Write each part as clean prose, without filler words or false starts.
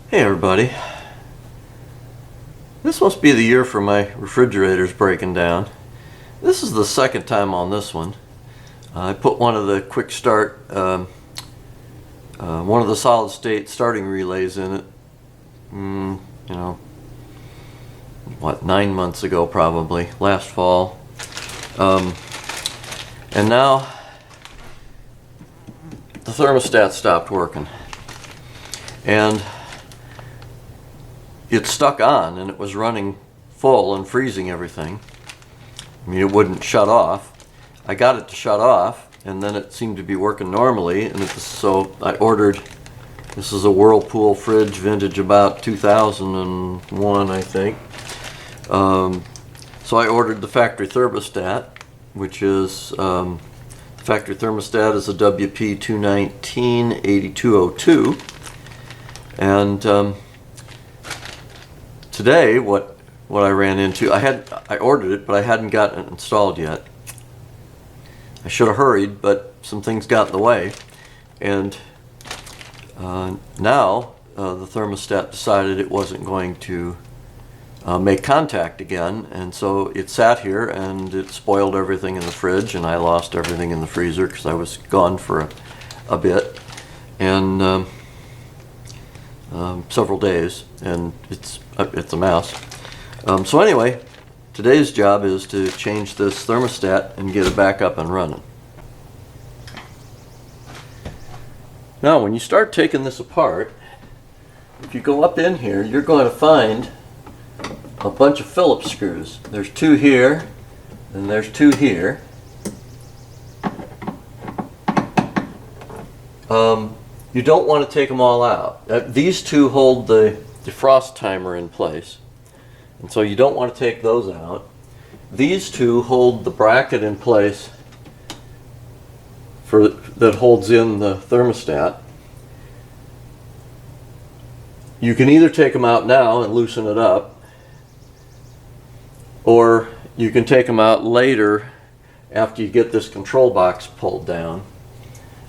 Hey everybody, this must be the year for my refrigerators breaking down. This is the second time on this one. I put one of the quick start, one of the solid state starting relays in it, 9 months ago probably, last fall. And now the thermostat stopped working. And it stuck on and it was running full and freezing everything. I mean, it wouldn't shut off. I got it to shut off and then it seemed to be working normally, and so I ordered, this is a Whirlpool fridge, vintage about 2001 I think. So I ordered the factory thermostat, which is, the factory thermostat is a WP219-8202. And today, what I ran into, I ordered it, but I hadn't gotten it installed yet. I should have hurried, but some things got in the way, and now the thermostat decided it wasn't going to make contact again, and so it sat here and it spoiled everything in the fridge, and I lost everything in the freezer because I was gone for a bit, and several days, and it's a mess. So anyway, today's job is to change this thermostat and get it back up and running. Now, when you start taking this apart, if you go up in here, you're going to find a bunch of Phillips screws. There's two here, and there's two here. You don't want to take them all out. These two hold the defrost timer in place, and so you don't want to take those out. These two hold the bracket in place that holds in the thermostat. You can either take them out now and loosen it up, or you can take them out later after you get this control box pulled down.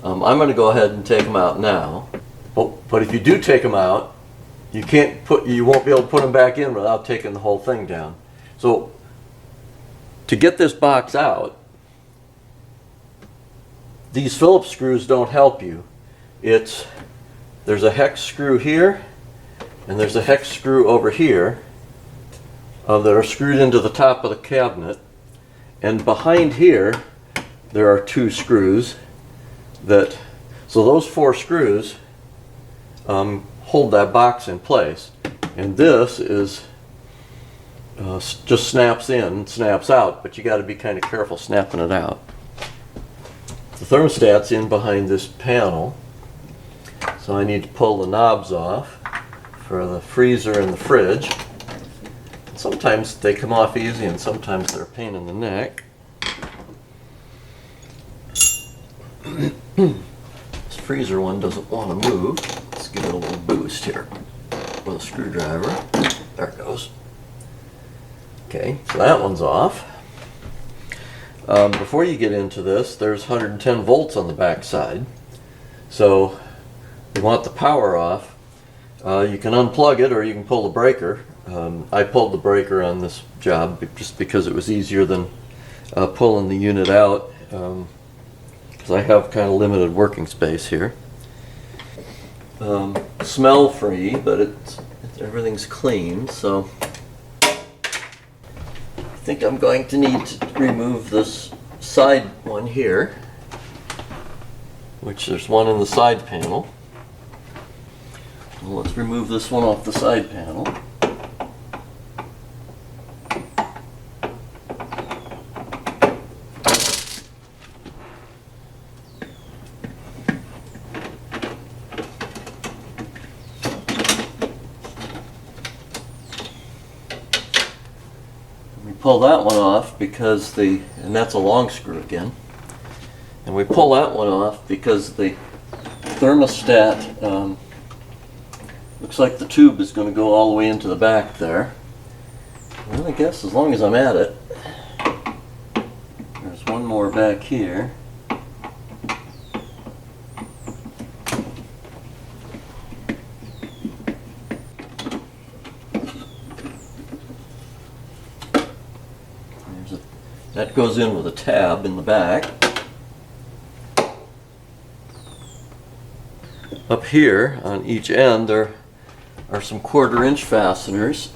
I'm going to go ahead and take them out now. But if you do take them out, you won't be able to put them back in without taking the whole thing down. So to get this box out, these Phillips screws don't help you. There's a hex screw here, and there's a hex screw over here that are screwed into the top of the cabinet. And behind here, there are two screws so those four screws hold that box in place, and this is just snaps in, snaps out, but you got to be kind of careful snapping it out. The thermostat's in behind this panel, so I need to pull the knobs off for the freezer and the fridge. Sometimes they come off easy and sometimes they're a pain in the neck. This freezer one doesn't want to move. Let's give it a little boost here with a screwdriver. There it goes. Okay, so that one's off. Before you get into this, there's 110 volts on the back side. So you want the power off. You can unplug it or you can pull the breaker. I pulled the breaker on this job just because it was easier than pulling the unit out. Because I have kind of limited working space here. Smell free, but everything's clean, so I think I'm going to need to remove this side one here, which there's one in the side panel. Well, let's remove this one off the side panel. Pull that one off because and that's a long screw again, and we pull that one off because the thermostat looks like the tube is going to go all the way into the back there. Well, I guess as long as I'm at it, there's one more back here. That goes in with a tab in the back. Up here on each end there are some 1/4-inch fasteners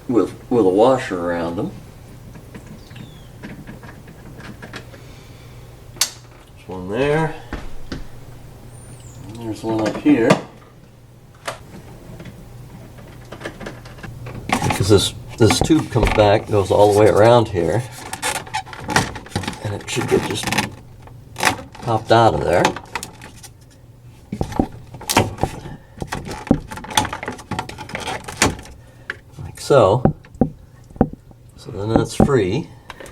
with a washer around them. There's one there. And there's one up here. Because this tube comes back, goes all the way around here, and it should get just popped out of there. Like so. So then that's free.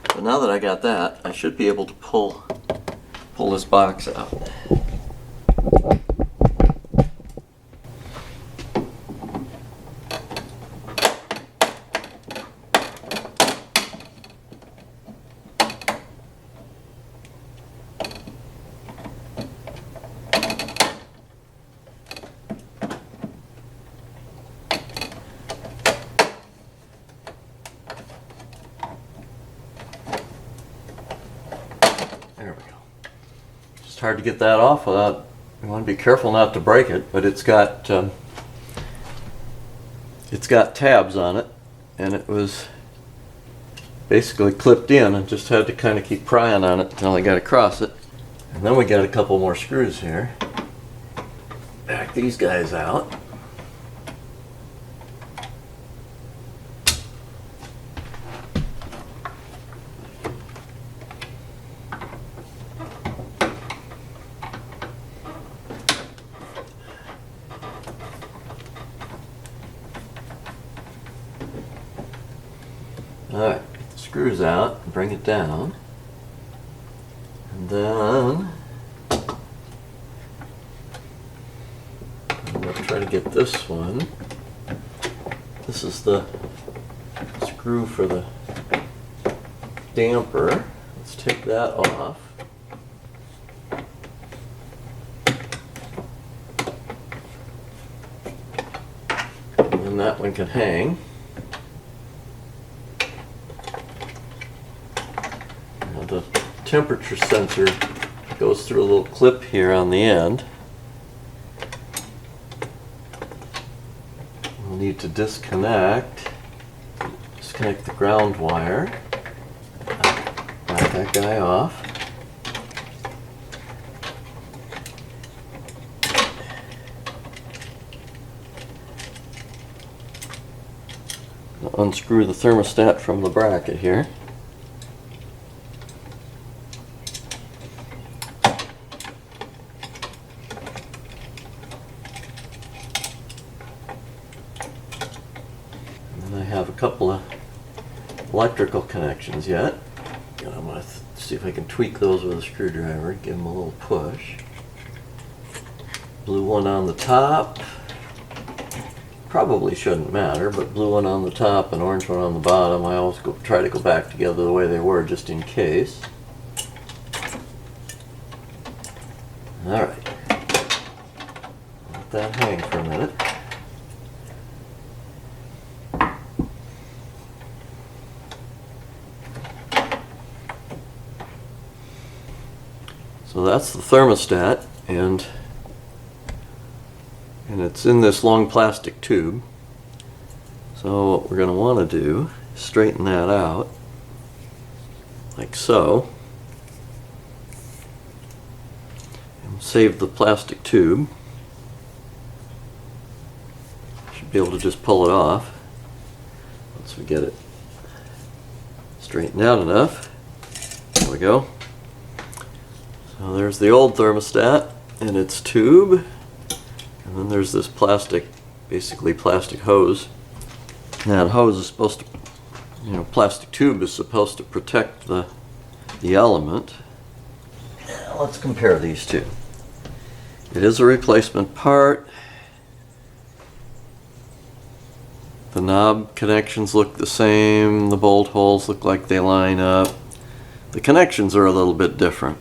But now that I got that, I should be able to pull this box out. There we go. Just hard to get that off without, you want to be careful not to break it, but it's got tabs on it, and it was basically clipped in and just had to kind of keep prying on it until I got across it. And then we got a couple more screws here. Back these guys out. Alright, get the screws out and bring it down. And then I'm going to try to get this one. This is the screw for the damper. Let's take that off. And then that one can hang. The temperature sensor goes through a little clip here on the end. We'll need to disconnect the ground wire. Back that guy off. Unscrew the thermostat from the bracket here. I have a couple of electrical connections yet. And I'm going to see if I can tweak those with a screwdriver, give them a little push. Blue one on the top. Probably shouldn't matter, but blue one on the top and orange one on the bottom. I always try to go back together the way they were just in case. Alright. Let that hang for a minute. So that's the thermostat, and it's in this long plastic tube. So what we're going to want to do is straighten that out, like so, and save the plastic tube. Should be able to just pull it off once we get it straightened out enough. There we go. So there's the old thermostat and its tube, and then there's this plastic, basically plastic hose. Now that hose is supposed to, plastic tube is supposed to protect the element. Now let's compare these two. It is a replacement part. The knob connections look the same, the bolt holes look like they line up. The connections are a little bit different.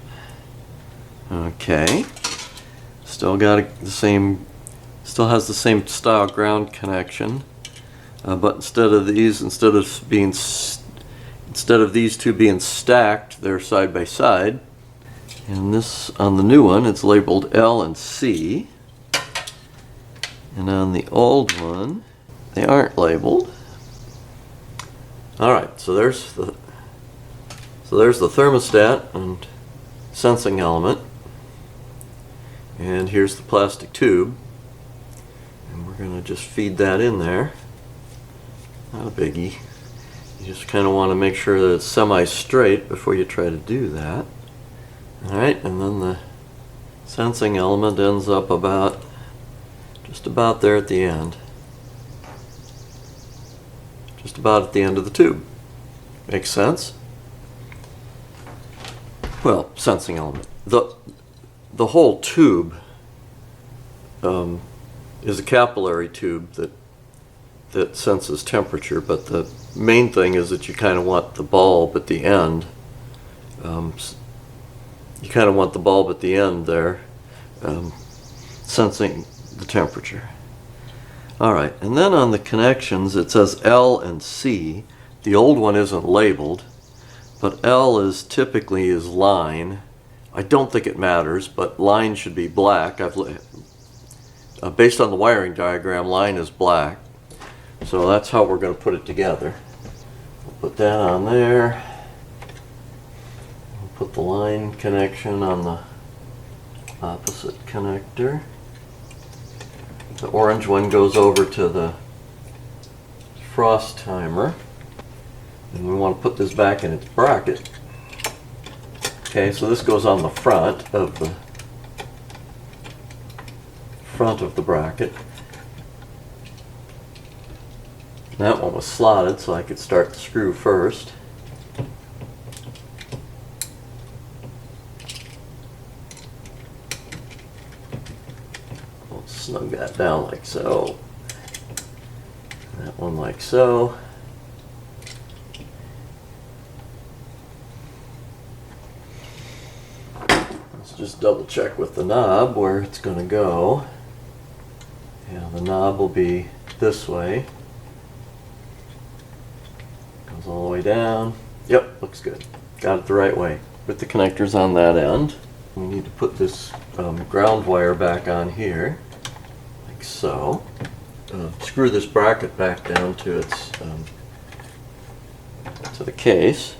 Okay, still has the same style ground connection, but instead of being instead of these two being stacked, they're side by side. And this, on the new one, it's labeled L and C. And on the old one, they aren't labeled. Alright, so there's the thermostat and sensing element. And here's the plastic tube. And we're going to just feed that in there. Not a biggie. You just kind of want to make sure that it's semi-straight before you try to do that. Alright, and then the sensing element ends up just about there at the end. Just about at the end of the tube. Makes sense? Well, sensing element. The whole tube is a capillary tube that senses temperature, but the main thing is that you kind of want the bulb at the end. You kind of want the bulb at the end there sensing the temperature. Alright, and then on the connections it says L and C. The old one isn't labeled, but L is typically is line. I don't think it matters, but line should be black. Based on the wiring diagram, line is black. So that's how we're going to put it together. We'll put that on there. We'll put the line connection on the opposite connector. The orange one goes over to the frost timer. And we want to put this back in its bracket. Okay, so this goes on the front of the bracket. That one was slotted, so I could start the screw first. We'll snug that down like so. That one like so. Let's just double check with the knob where it's going to go. Yeah, the knob will be this way. Goes all the way down. Yep, looks good. Got it the right way. Put the connectors on that end. We need to put this ground wire back on here, like so. Screw this bracket back down to its to the case.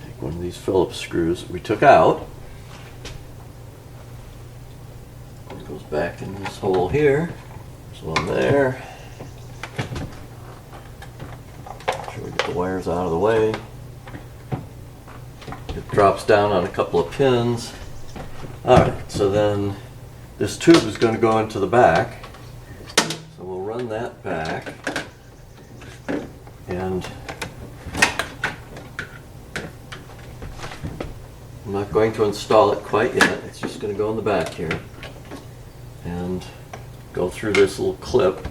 Take one of these Phillips screws that we took out. It goes back in this hole here. There's one there. Make sure we get the wires out of the way. It drops down on a couple of pins. Alright, so then this tube is going to go into the back. So we'll run that back. And I'm not going to install it quite yet. It's just going to go in the back here. And go through this little clip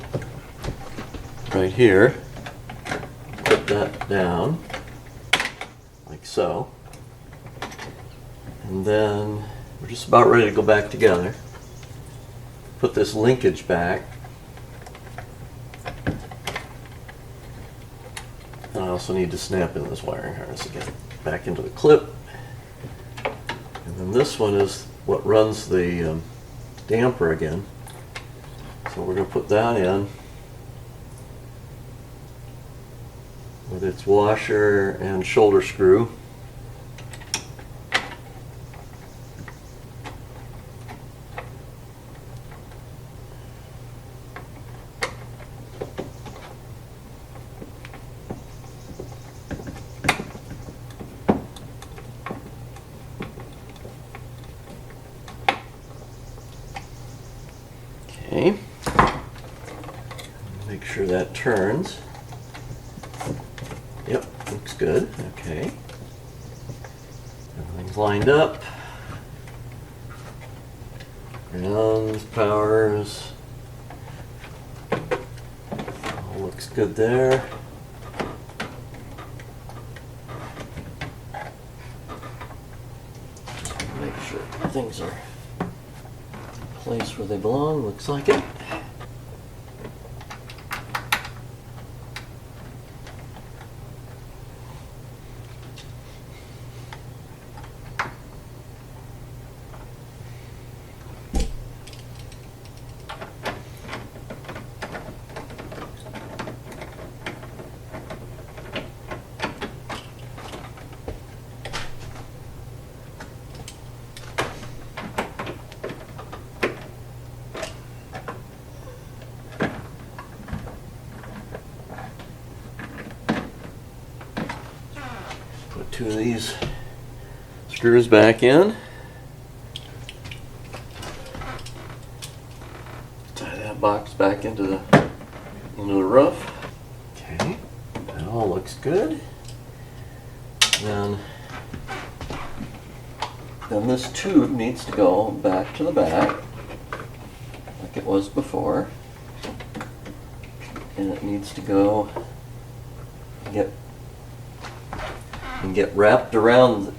right here. Put that down like so. And then we're just about ready to go back together. Put this linkage back. And I also need to snap in this wiring harness again. Back into the clip. And then this one is what runs the damper again. So we're going to put that in with its washer and shoulder screw. Okay. Make sure that turns. Yep, looks good. Okay. Everything's lined up. Grounds, powers. All looks good there. Make sure things are place where they belong, looks like it. Put two of these screws back in. Tie that box back into the roof. Okay, that all looks good. Then this tube needs to go back to the back, like it was before, and it needs to go get wrapped around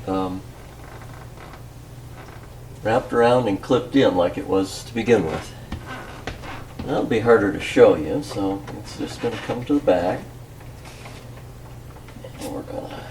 and clipped in like it was to begin with. That'll be harder to show you, so it's just going to come to the back, and we're going to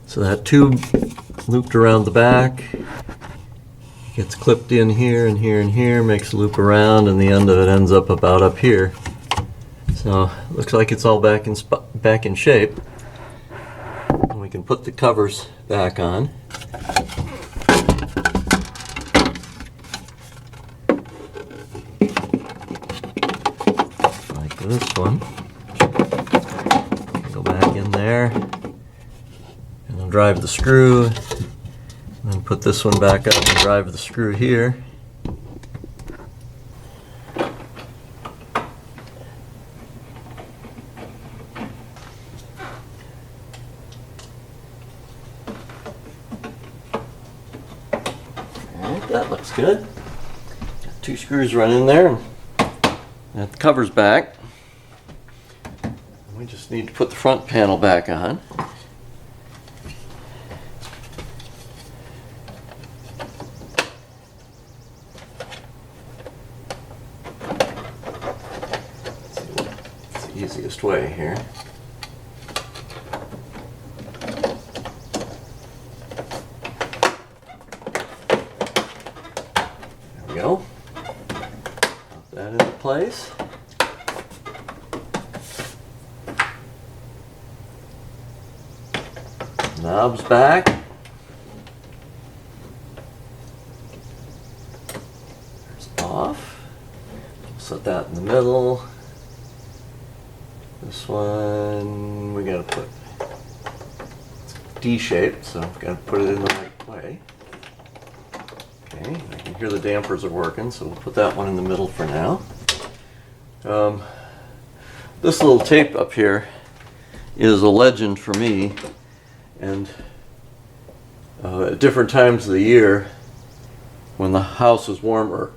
so that tube looped around the back, gets clipped in here and here and here, makes a loop around, and the end of it ends up about up here. So it looks like it's all back in shape. And we can put the covers back on. Like this one. Go back in there. Drive the screw, and then put this one back up and drive the screw here. Alright, that looks good. Got two screws run in there, and that cover's back. We just need to put the front panel back on. Easiest way here. There we go. Put that into place. Knobs back. There's off. Set that in the middle. This one we gotta put D-shaped, so I've got to put it in the right way. Okay, I can hear the dampers are working, so we'll put that one in the middle for now. This little tape up here is a legend for me, and at different times of the year, when the house is warmer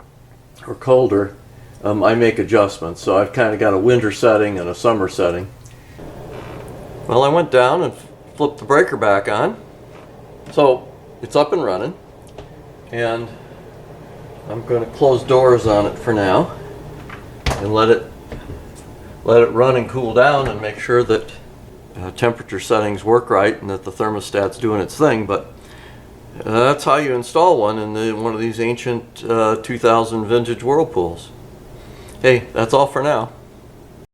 or colder, I make adjustments. So I've kind of got a winter setting and a summer setting. Well, I went down and flipped the breaker back on, so it's up and running, and I'm going to close doors on it for now and let it run and cool down and make sure that temperature settings work right and that the thermostat's doing its thing. But that's how you install one in one of these ancient 2000 vintage Whirlpools. Hey, that's all for now.